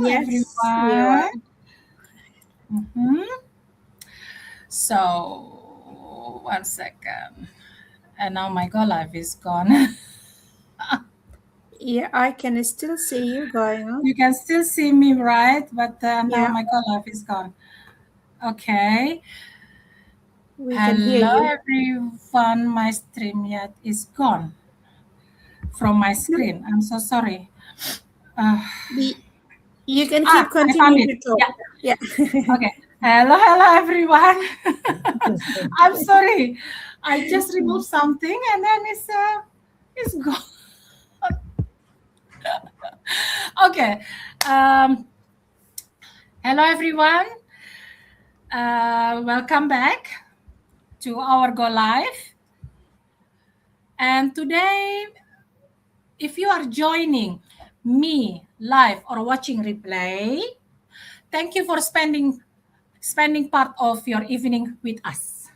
Yes, we are. everyone. So, 1 second. And now my go live is gone. Yeah, I can still see you going on. You can still see me, right? But now Yeah, my go live is gone. Okay. we can hear Hello, you. everyone. My stream yet is gone from my No, screen. I'm so sorry. Uh, the, you can keep I found continue it. to talk. Yeah. Yeah. Okay. Hello, everyone. I'm sorry. I just removed something and then it's gone. Okay. Um, Hello, everyone. Welcome back to our Go Live. And today, if you are joining me live or watching replay, thank you for spending part of your evening with us.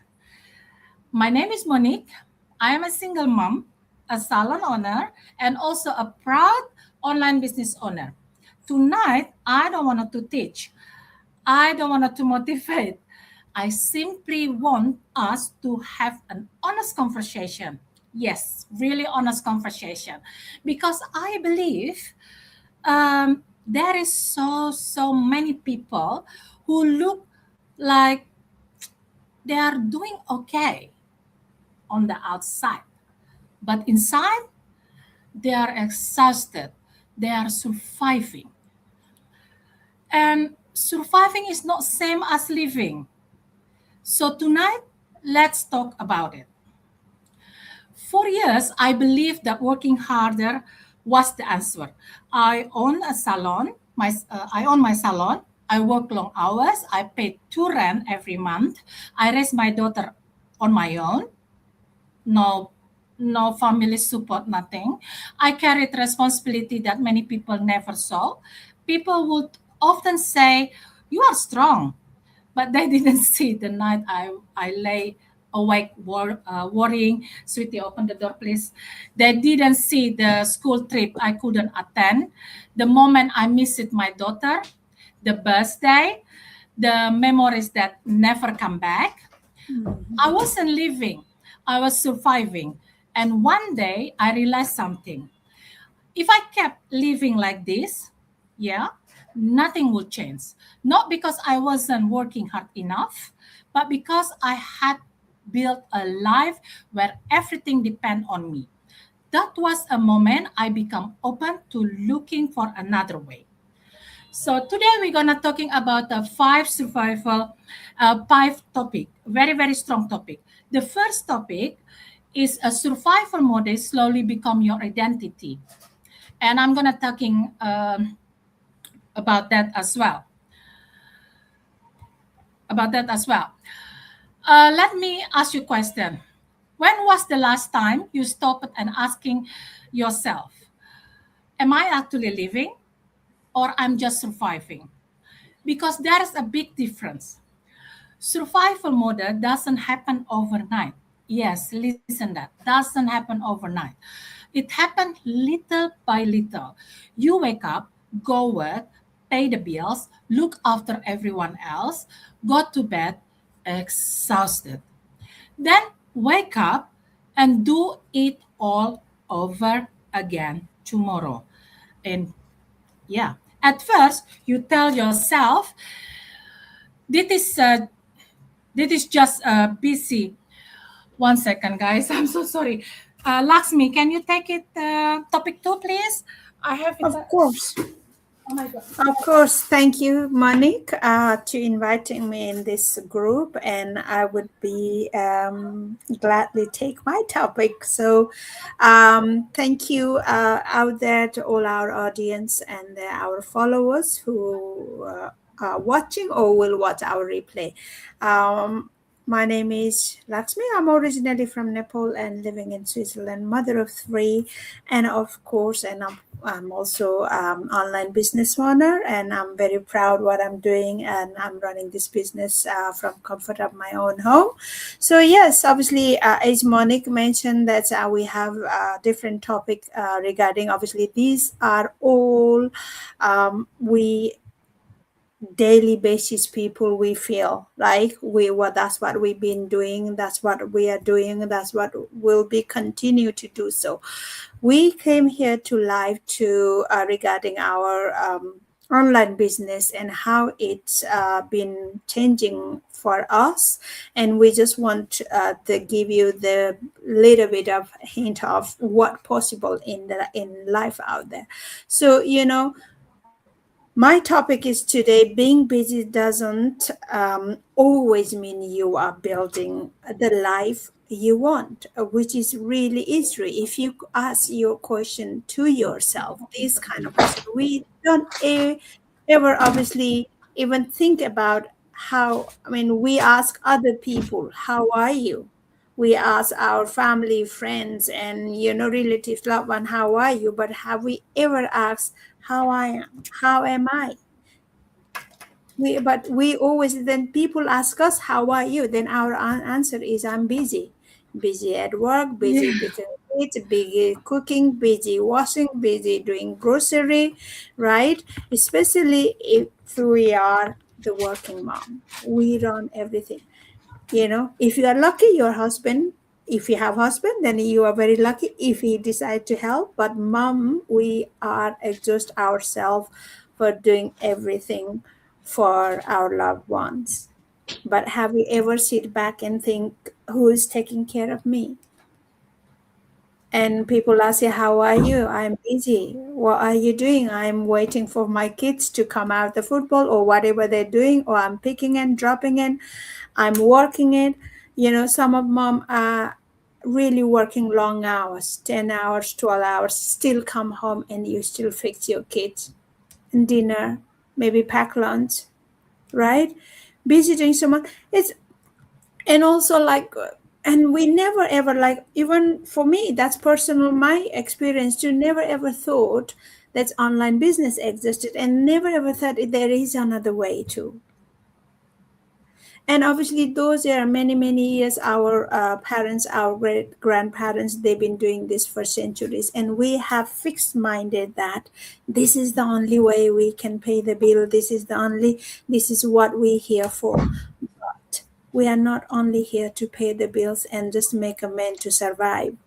My name is Monique. I am a single mom, a salon owner, and also a proud online business owner. Tonight, I don't want to teach. I don't want to motivate. I simply want us to have an honest conversation. Yes, really honest conversation. Because I believe there is so many people who look like they are doing okay on the outside, but inside they are exhausted. They are surviving, and surviving is not same as living. So tonight, let's talk about it. For years, I believed that working harder was the answer. I own my salon. I work long hours. I pay two rent every month. I raise my daughter on my own. No, no family support, nothing. I carried responsibility that many people never saw. People would often say, "You are strong," but they didn't see the night I lay awake worrying. Sweetie, open the door, please. They didn't see the school trip I couldn't attend, the moment I missed my daughter, the birthday, the memories that never come back. I Mhm. wasn't living, I was surviving. And one day I realized something. If I kept living like this, yeah, nothing would change. Not because I wasn't working hard enough, but because I had built a life where everything depend on me. That was a moment I become open to looking for another way. So today we're gonna talking about the five topic, very strong topic. The first topic is a survival mode slowly become your identity, and I'm gonna talking about that as well. About that as well. Let me ask you a question. When was the last time you stopped and asking yourself, "Am I actually living, or I'm just surviving?" Because there is a big difference. Survival mode doesn't happen overnight. Yes, listen that. Doesn't happen overnight. It happens little by little. You wake up, go work, pay the bills, look after everyone else, go to bed exhausted. Then wake up and do it all over again tomorrow. And yeah, at first you tell yourself, this is uh, this is just busy. 1 second, guys. I'm so sorry. Laxmi, can you take it topic two, please? I have it. Of course. Oh my god. Of course. Thank you, Monique, to inviting me in this group, and I would be gladly take my topic. So, thank you out there to all our audience and our followers who are watching or will watch our replay. Um, My name is Lakshmi. I'm originally from Nepal and living in Switzerland, mother of three, and of course, I'm also online business owner, and I'm very proud what I'm doing, and I'm running this business from comfort of my own home. So yes, obviously, as Monique mentioned, that we have a different topic regarding. Obviously, these are all we daily basis people we feel like that's what we've been doing, that's what we are doing, that's what will be continue to do. So we came here to live to regarding our online business and how it's been changing for us, and we just want to give you the little bit of hint of what possible in life out there. So my topic is today, being busy doesn't always mean you are building the life you want, which is really is true. If you ask your question to yourself, this kind of question, we don't ever obviously even think about how, I mean, we ask other people, how are you? We ask our family, friends, and relatives, loved one, how are you? But have we ever asked how I am? How am I? But we always, then people ask us, how are you? Then our answer is, I'm busy. Busy at work, busy Yeah. with the kids, busy cooking, busy washing, busy doing grocery, right? Especially if we are the working mom. We run everything. If you are lucky, your husband, if you have husband, then you are very lucky if he decide to help. But mom, we are exhaust ourselves for doing everything for our loved ones. But have we ever sit back and think, who is taking care of me? And people ask you, how are you? I'm busy. What are you doing? I'm waiting for my kids to come out the football or whatever they're doing, or I'm picking and dropping in. I'm working it. Some of mom are really working long hours, 10 hours, 12 hours, still come home and you still fix your kids and dinner, maybe pack lunch, right? Busy doing so much. It's and also like and we never ever, like, even for me, that's personal my experience too, never ever thought that online business existed, and never ever thought there is another way too. And obviously those are many many years, our parents, our great grandparents, they've been doing this for centuries, and we have fixed minded that this is the only way we can pay the bill, this is what we're here for. But we are not only here to pay the bills and just make a man to survive.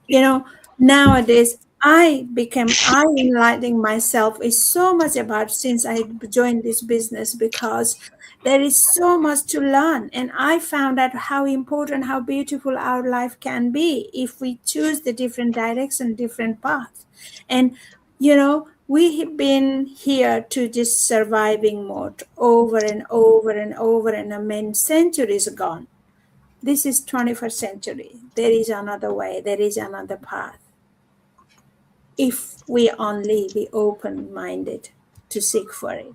you know Nowadays I enlightening myself is so much about since I joined this business, because there is so much to learn, and I found out how important, how beautiful our life can be if we choose the different direction, different path. And we have been here to just surviving mode over and over and over, and I mean centuries gone. This is 21st century. There is another way, there is another path. If we only be open minded to seek for it,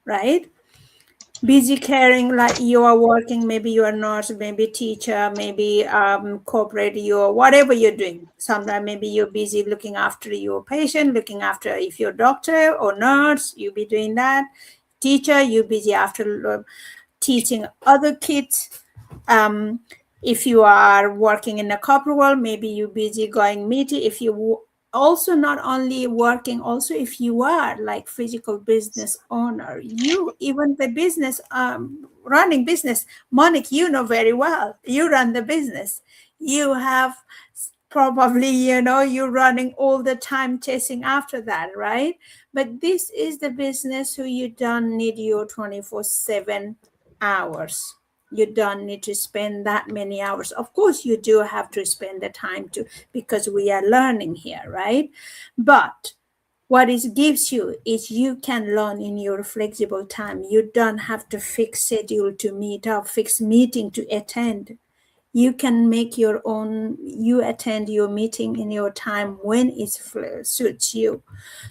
right? Busy caring, like you are working, maybe you are nurse, maybe teacher, maybe corporate, you whatever you're doing. Sometimes maybe you're busy looking after your patient, looking after, if you're doctor or nurse, you be doing that. Teacher, you busy after teaching other kids. um, if you are working in a corporate world, maybe you're busy going meeting. If you also not only working, also if you are like physical business owner, you even the business running business, Monique, you know very well, you run the business. You have probably, you're running all the time chasing after that, right? But this is the business who you don't need your 24/7 hours. You don't need to spend that many hours. Of course you do have to spend the time to, because we are learning here, right? But what it gives you is you can learn in your flexible time. You don't have to fix schedule to meet up, fix meeting to attend. You can make your own, you attend your meeting in your time when it suits you.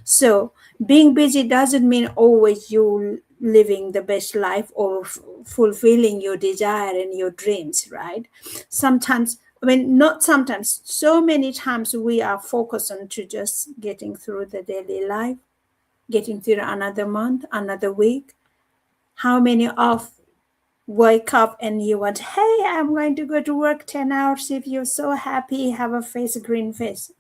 So being busy doesn't mean always you living the best life or fulfilling your desire and your dreams, right? Sometimes, I mean, not sometimes, so many times we are focused on to just getting through the daily life, getting through another month, another week. How many of wake up and you want, hey, I'm going to go to work 10 hours. If you're so happy, have a face, a green face.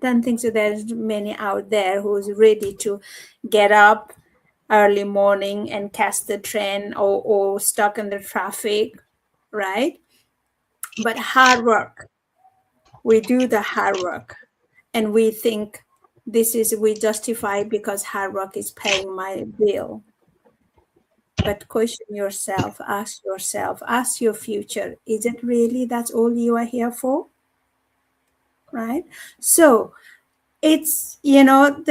Don't think so. There's many out there who's ready to get up early morning and catch the train or stuck in the traffic, right? But hard work, we do the hard work and we think we justify because hard work is paying my bill. But question yourself, ask your future, is it really that's all you are here for? Right? So it's, you're not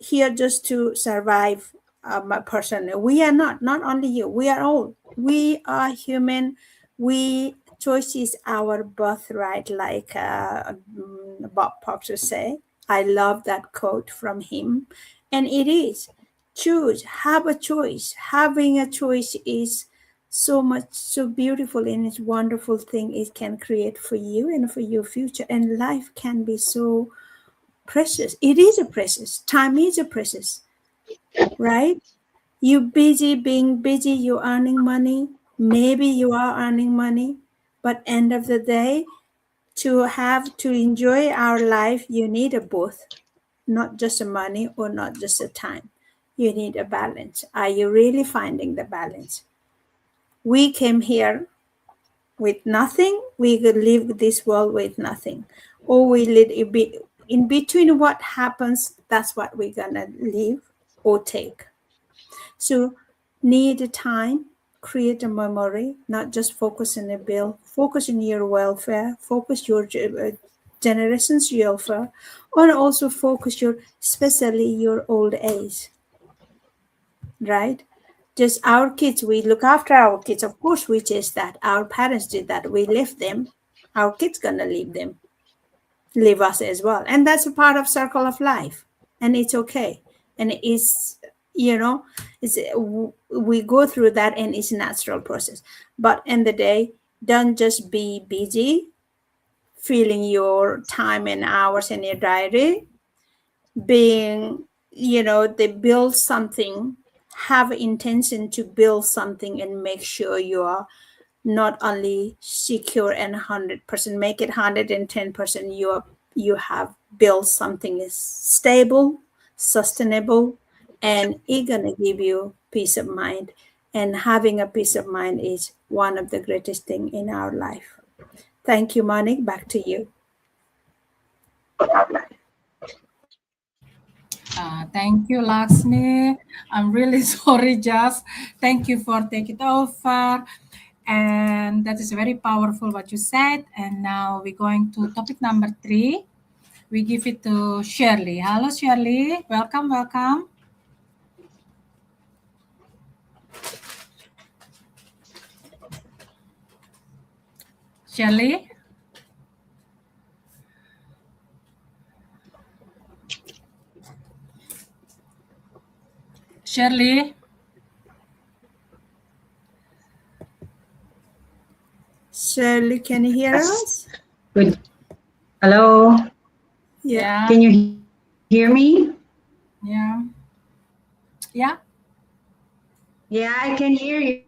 here just to survive a person. We are not only you, we are all, we are human. Choice is our birthright, like Bob Proctor say. I love that quote from him. And it is, choose, have a choice. Having a choice is so much, so beautiful, and it's wonderful thing it can create for you and for your future. And life can be so precious. It is a precious time, is a precious, right? You busy, being busy, you earning money, maybe you are earning money, but end of the day, to enjoy our life, you need a both, not just a money or not just a time. You need a balance. Are you really finding the balance? We came here with nothing, we could leave this world with nothing. Or we live in between, what happens, that's what we're gonna leave or take. So need a time, create a memory, not just focus on a bill, focus on your welfare, focus your generation's welfare, or also focus your, especially your old age, right? Just our kids, we look after our kids. Of course, we chase that. Our parents did that. We left them. Our kids gonna leave us as well. And that's a part of circle of life. And it's okay. And it's, we go through that and it's a natural process. But in the day, don't just be busy, filling your time and hours in your diary, being, they build something, have intention to build something and make sure you are not only secure and 100%, make it 110%, you have built something is stable, sustainable, and it's gonna give you peace of mind. And having a peace of mind is one of the greatest thing in our life. Thank you, Monique. Back to you. Thank you, Laxmi. I'm really sorry, Jas. Thank you for taking it over. And that is very powerful what you said. And now we're going to topic number 3. We give it to Shirley. Hello, Shirley. Welcome, welcome. Shirley? Shirley? Shirley, can you hear us? Good. Hello? Yeah. Can you hear me? Yeah. Yeah? Yeah, I can hear you.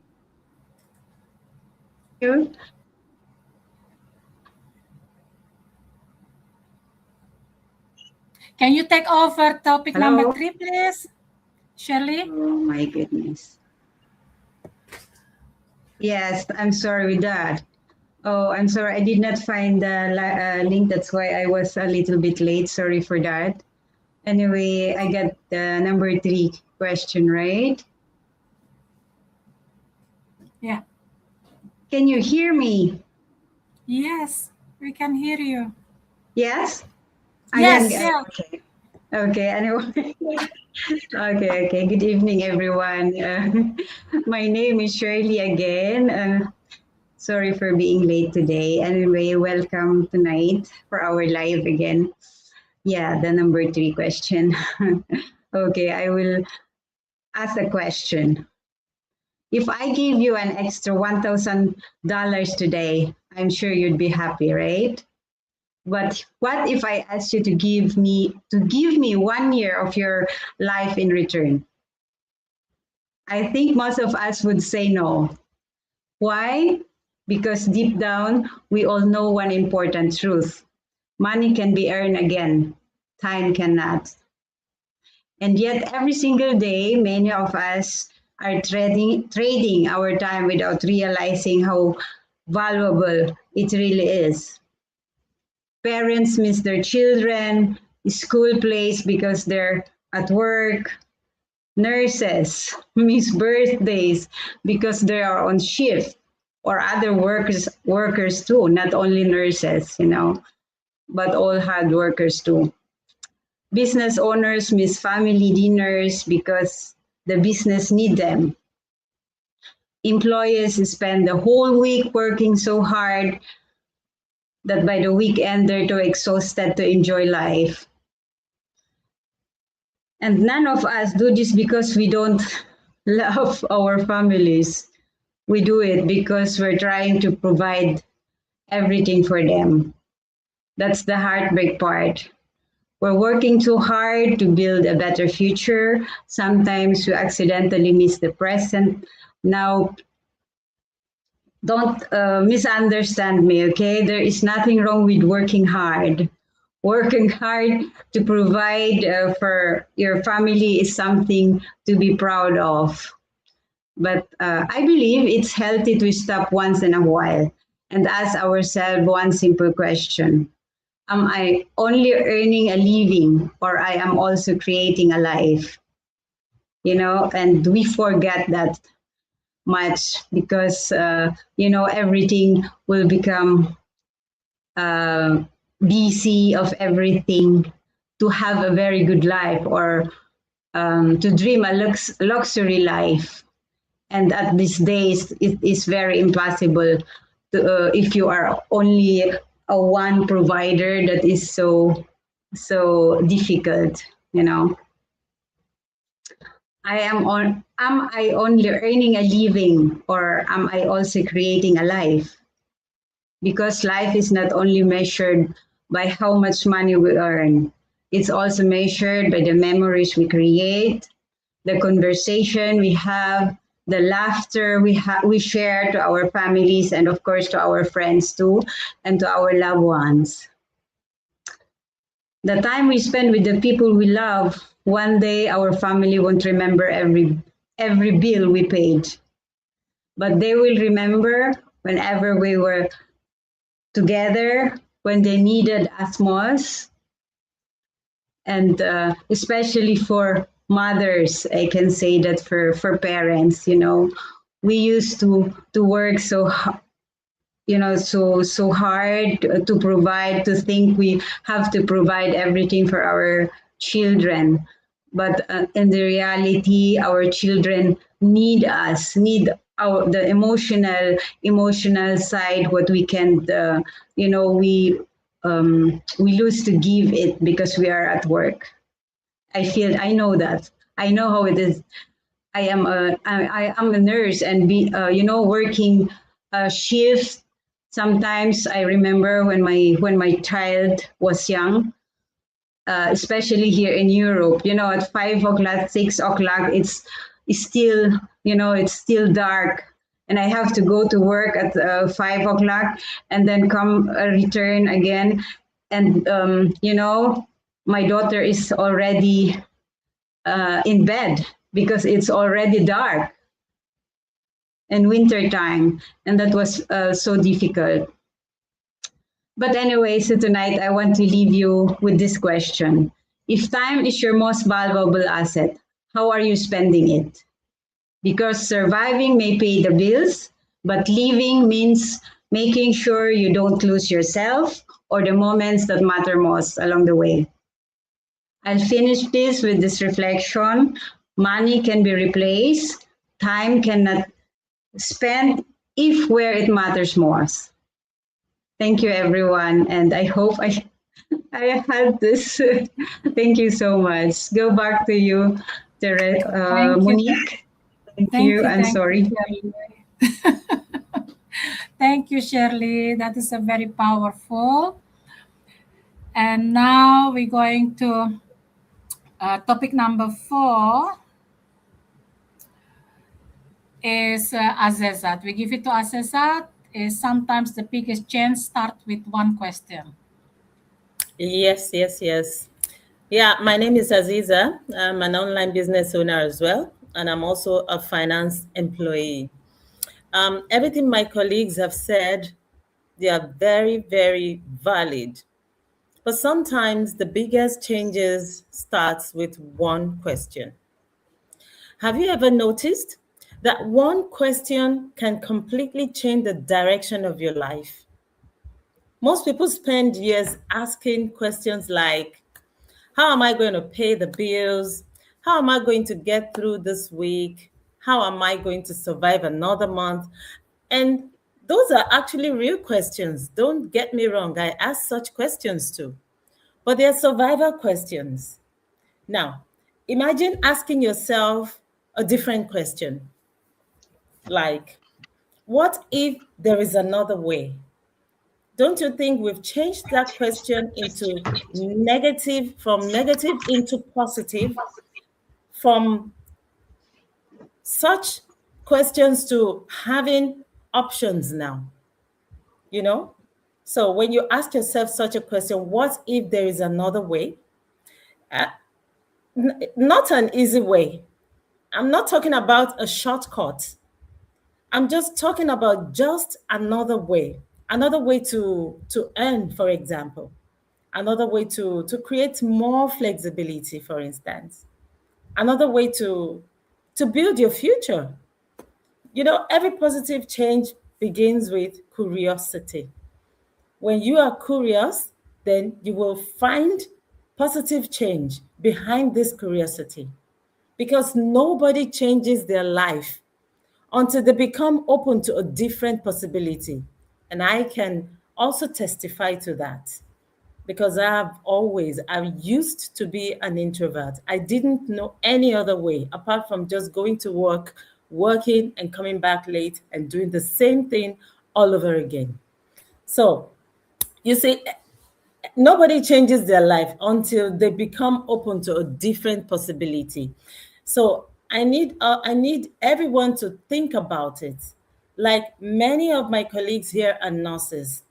Can you take over topic Hello? number 3, please? Shirley? Oh my goodness. Yes, I'm sorry with that. Oh, I'm sorry. I did not find the link. That's why I was a little bit late. Sorry for that. Anyway, I got the number 3 question, right? Yeah. Can you hear me? Yes, we can hear you. Yes? Yes, yeah. Okay. Okay, anyway. Okay. Good evening, everyone. My name is Shirley again. Sorry for being late today. Anyway, welcome tonight for our live again. Yeah, the number 3 question. Okay, ask a question. If I give you an extra $1,000 today, I'm sure you'd be happy, right? But what if I asked you to give me 1 year of your life in return? I think most of us would say no. Why? Because deep down, we all know one important truth. Money can be earned again, time cannot. And yet every single day, many of us are trading our time without realizing how valuable it really is. Parents miss their children, school plays because they're at work, nurses miss birthdays because they are on shift, or other workers too, not only nurses, but all hard workers too. Business owners miss family dinners because the business need them. Employees spend the whole week working so hard that by the weekend they're too exhausted to enjoy life. And none of us do this because we don't love our families. We do it because we're trying to provide everything for them. That's the heartbreak part. We're working too hard to build a better future. Sometimes we accidentally miss the present. Now, don't misunderstand me, okay? There is nothing wrong with working hard. Working hard to provide for your family is something to be proud of. But I believe it's healthy to stop once in a while and ask ourselves one simple question. Am I only earning a living, or I am also creating a life? And we forget that much because, everything will become busy of everything to have a very good life, or to dream a luxury life. And at these days, it is very impossible to, if you are only a one provider, that is so difficult. Am I only earning a living, or am I also creating a life? Because life is not only measured by how much money we earn, it's also measured by the memories we create, the conversation we have, the laughter we share to our families, and of course to our friends too, and to our loved ones. The time we spend with the people we love, one day our family won't remember every bill we paid, but they will remember whenever we were together, when they needed us most. And especially for mothers, I can say that for parents, we used to work so hard to provide, to think we have to provide everything for our children. But in the reality, our children need us, need the emotional side, what we can, we lose to give it because we are at work. I know that. I know how it is. I am a nurse, and working shifts. Sometimes I remember when my child was young, especially here in Europe. At 5 o'clock, 6 o'clock, it's still dark, and I have to go to work at 5 o'clock, and then return again, and my daughter is already in bed because it's already dark in winter time, and that was so difficult. But anyway, so tonight I want to leave you with this question. If time is your most valuable asset, how are you spending it? Because surviving may pay the bills, but living means making sure you don't lose yourself or the moments that matter most along the way. I'll finish this with this reflection. Money can be replaced. Time cannot spend if where it matters most. Thank you, everyone. And I hope I had this. Thank you so much. Go back to you, Monique. Thank you. I'm sorry. Thank you, Shirley. That is a very powerful. And now we're going to topic number 4 is Azezat. We give it to Azezat. Is sometimes the biggest change start with one question. Yes. Yeah, my name is Aziza. I'm an online business owner as well, and I'm also a finance employee. Everything my colleagues have said, they are very, very valid. But sometimes the biggest changes starts with one question. Have you ever noticed that one question can completely change the direction of your life? Most people spend years asking questions like, how am I going to pay the bills? How am I going to get through this week? How am I going to survive another month? And those are actually real questions. Don't get me wrong, I ask such questions too. But they're survival questions. Now, imagine asking yourself a different question like, what if there is another way? Don't you think we've changed that question into negative, from negative into positive, from such questions to having options now? You know? So when you ask yourself such a question, what if there is another way? Not an easy way. I'm not talking about a shortcut. I'm just talking about just another way to earn, for example, another way to create more flexibility, for instance, another way to build your future. You know, every positive change begins with curiosity. When you are curious, then you will find positive change behind this curiosity, because nobody changes their life until they become open to a different possibility. And I can also testify to that, because I used to be an introvert. I didn't know any other way apart from just going to work, working and coming back late and doing the same thing all over again. So you see, nobody changes their life until they become open to a different possibility. So I need everyone to think about it. Like many of my colleagues here are nurses.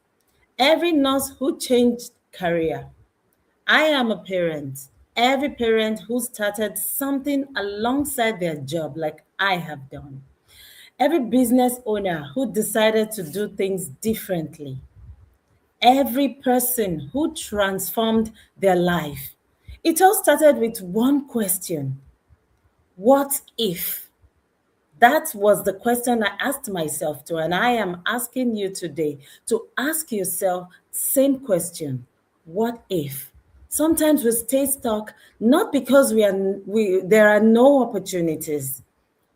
Every nurse who changed career. I am a parent. Every parent who started something alongside their job, like I have done. Every business owner who decided to do things differently. Every person who transformed their life. It all started with one question. What if? That was the question I asked myself to, and I am asking you today to ask yourself same question. What if? Sometimes we stay stuck not because there are no opportunities,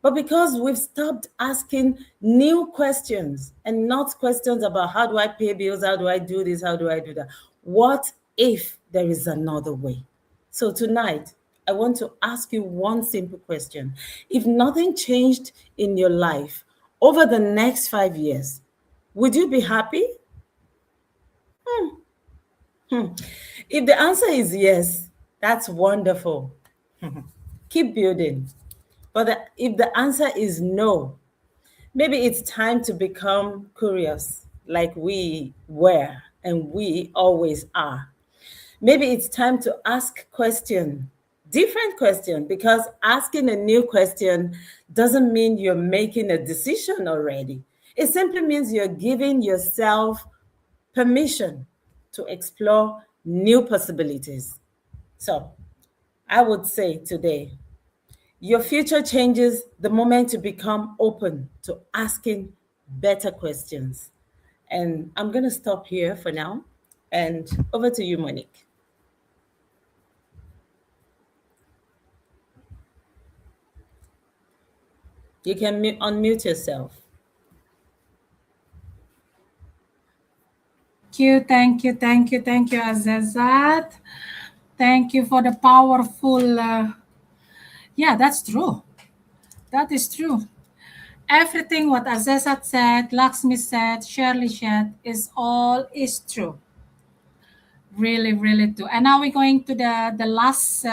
but because we've stopped asking new questions, and not questions about how do I pay bills, how do I do this, how do I do that. What if there is another way? So tonight, I want to ask you one simple question. If nothing changed in your life over the next 5 years, would you be happy? If the answer is yes, that's wonderful. Keep building. But if the answer is no, maybe it's time to become curious, like we were and we always are. Maybe it's time to ask question, different question, because asking a new question doesn't mean you're making a decision already. It simply means you're giving yourself permission to explore new possibilities. So I would say today, your future changes the moment you become open to asking better questions. And I'm going to stop here for now. And over to you, Monique. You can unmute yourself. Thank you, Azezat. Thank you for the powerful Yeah, that's true. That is true. Everything what Azizat said, Lakshmi said, Shirley said is true. Really, really true. And now we're going to the last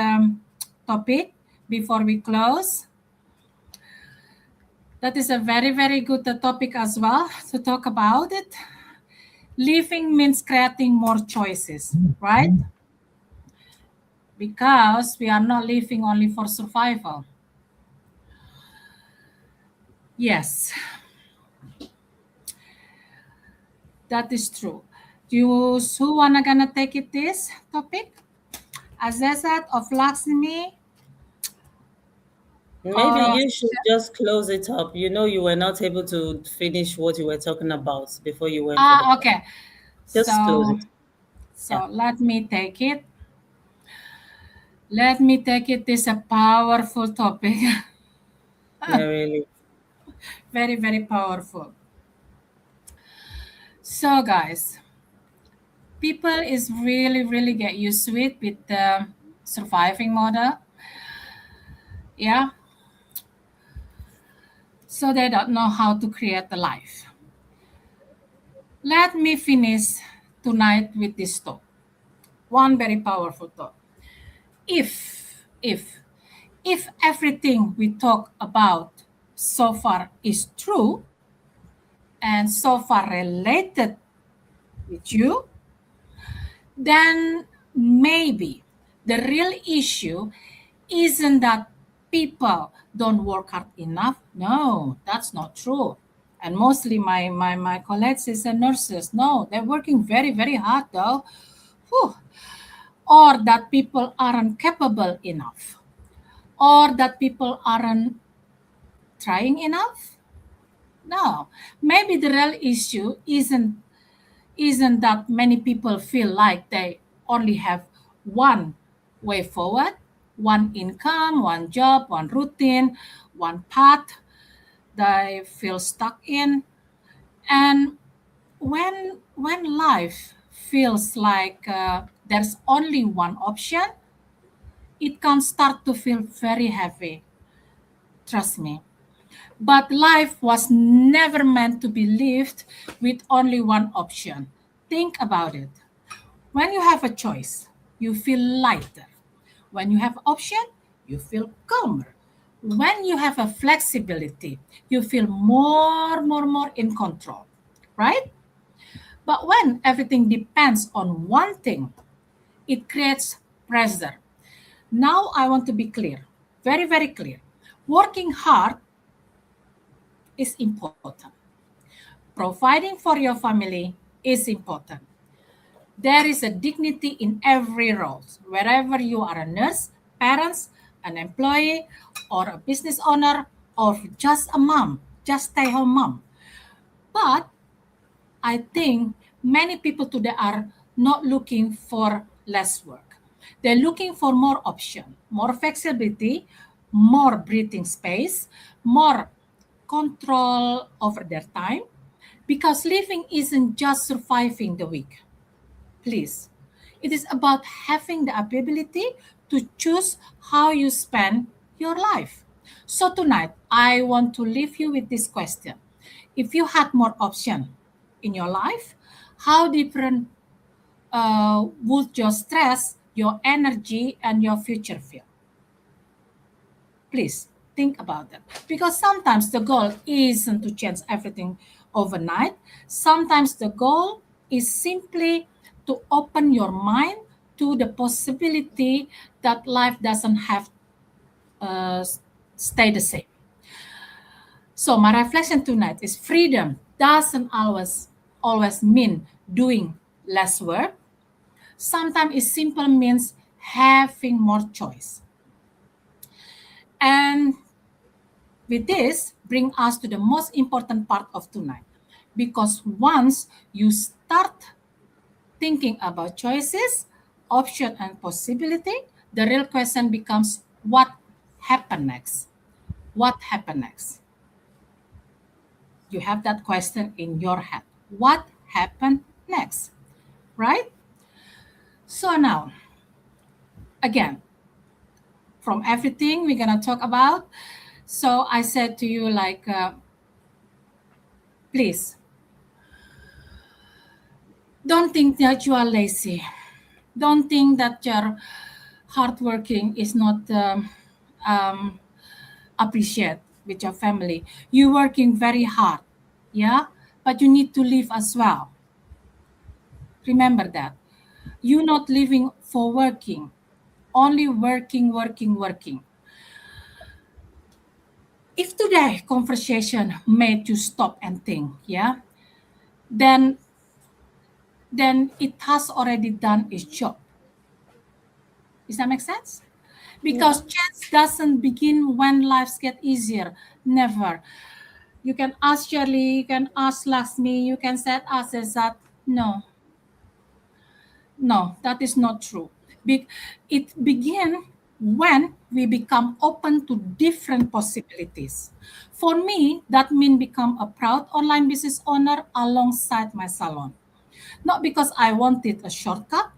topic before we close. That is a very, very good topic as well to talk about it. Living means creating more choices, right? Because we are not living only for survival. Yes, that is true. Who wanna gonna take it this topic? Azizat of Lakshmi? Maybe you should just close it up. You know, you were not able to finish what you were talking about before you went for the break. Okay. Just close So it. so Yeah. let me take it. Let me take it. This is a powerful topic. Yeah, really. Very, very powerful. So guys, people is really, really get used to it with the surviving model. Yeah. So they don't know how to create a life. Let me finish tonight with this thought. One very powerful thought. If if everything we talk about so far is true and so far related with you, then maybe the real issue isn't that people don't work hard enough. No, that's not true. And mostly my colleagues is nurses. No, they're working very, very hard though. Whew. Or that people aren't capable enough. Or that people aren't trying enough. No, maybe the real issue isn't that many people feel like they only have one way forward, one income, one job, one routine, one path they feel stuck in. And when life feels like there's only one option, it can start to feel very heavy. Trust me. But life was never meant to be lived with only one option. Think about it. When you have a choice, you feel lighter. When you have option, you feel calmer. When you have a flexibility, you feel more in control, right? But when everything depends on one thing, it creates pressure. Now I want to be clear, very, very clear. Working hard is important. Providing for your family is important. There is a dignity in every role, wherever you are a nurse, parents, an employee, or a business owner, or just a mom, just stay home mom. But I think many people today are not looking for less work. They're looking for more option, more flexibility, more breathing space, more control over their time, because living isn't just surviving the week. Please. It is about having the ability to choose how you spend your life. So tonight, I want to leave you with this question. If you had more option in your life, how different would your stress, your energy, and your future feel? Please think about that. Because sometimes the goal isn't to change everything overnight. Sometimes the goal is simply to open your mind to the possibility that life doesn't have uh, stay the same. So my reflection tonight is freedom doesn't always mean doing less work. Sometimes it simply means having more choice. And with this, bring us to the most important part of tonight. Because once you start thinking about choices, option, and possibility, the real question becomes what happened next? What happened next? You have that question in your head. What happened next? Right? So now, again, from everything we're gonna talk about. So I said to you, like, please, don't think that you are lazy. Don't think that your hardworking is not appreciated with your family. You're working very hard, yeah, but you need to live as well. Remember that. You're not living for working, only working, working, working. If today conversation made you stop and think, yeah, then it has already done its job. Does that make sense? Because change doesn't begin when lives get easier. Never. You can ask Shirley, you can ask Lakshmi, you can say us as that. No, that is not true. It begins when we become open to different possibilities. For me, that means become a proud online business owner alongside my salon. Not because I wanted a shortcut,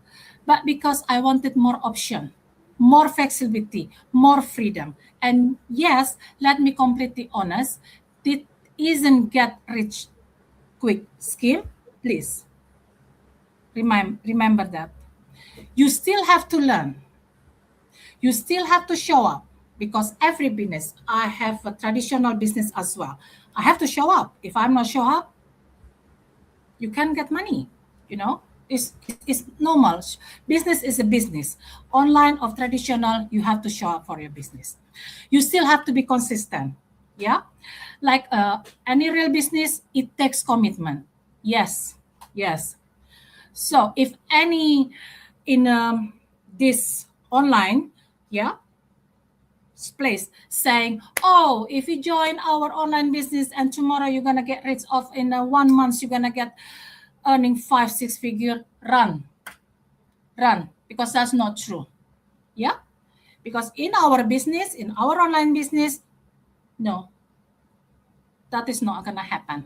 but because I wanted more option, more flexibility, more freedom. And yes, let me completely honest, it isn't get rich quick scheme. Please remember that. You still have to learn. You still have to show up because every business, I have a traditional business as well. I have to show up. If I'm not show up, you can't get money. You know, it's normal. Business is a business. Online or traditional, you have to show up for your business. You still have to be consistent. Yeah, like any real business, it takes commitment. Yes. So if any in this online, yeah, place saying, oh, if you join our online business and tomorrow you're gonna get rich off in 1 month, you're gonna get earning 5-6 figure, run, because that's not true. Yeah, because in our business, in our online business, no, that is not gonna happen.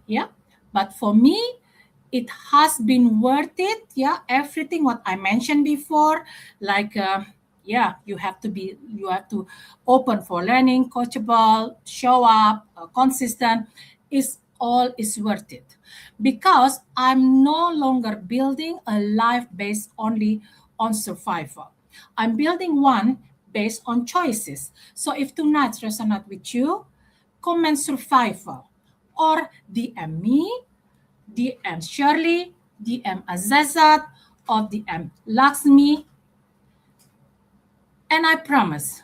Yeah, but for me, it has been worth it. Yeah, everything what I mentioned before, like yeah, you have to open for learning, coachable, show up, consistent. Is all is worth it, because I'm no longer building a life based only on survival. I'm building one based on choices. So if tonight resonate with you, comment survival or DM me, DM Shirley, DM Azazat, or DM Lakshmi. And I promise,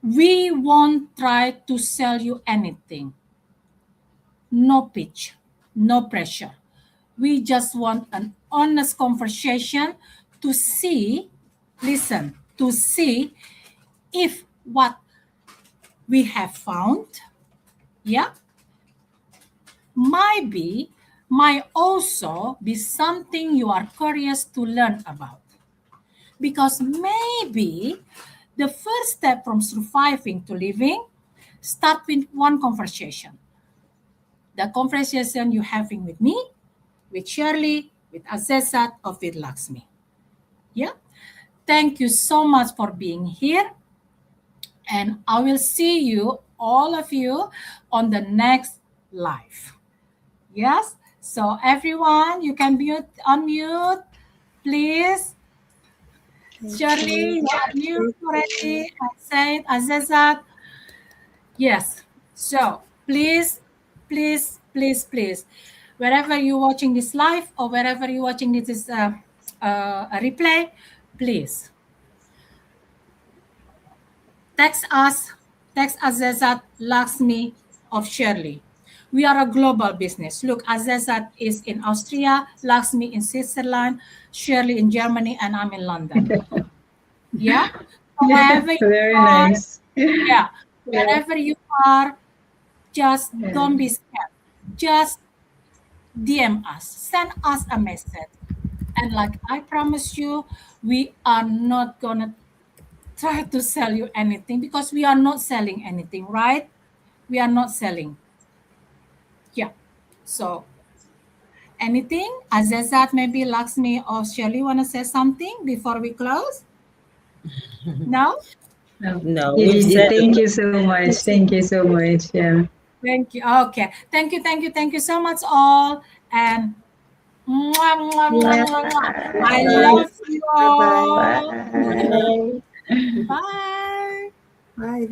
we won't try to sell you anything. No pitch, no pressure. We just want an honest conversation to see, listen, to see if what we have found, yeah, might also be something you are curious to learn about. Because maybe the first step from surviving to living start with one conversation. The conversation you're having with me, with Shirley, with Azazat, or with Lakshmi. Yeah. Thank you so much for being here. And I will see you, all of you, on the next live. Yes. So everyone, you can unmute, please. Shirley, you are mute already. I said, Azazat. Yes. So please, wherever you're watching this live or wherever you're watching this a replay, please text us, Azazat, Lakshmi, or Shirley. We are a global business. Look, Azazat is in Austria, Lakshmi in Switzerland, Shirley in Germany, and I'm in London. Yeah? Wherever Very you are, nice. yeah. Wherever you are, just don't be scared. Just DM us. Send us a message. And like I promise you, we are not going to try to sell you anything because we are not selling anything, right? We are not selling. Yeah. So anything? Azazat, maybe Lakshmi or Shirley want to say something before we close? No? No, You we've did it. said Thank you so much. Thank you so much. Yeah. Thank you. Okay. Thank you so much, all. And mwah, mwah, mwah, Yeah. mwah, mwah. I Bye. love you Bye-bye. all. Bye. Bye. Bye.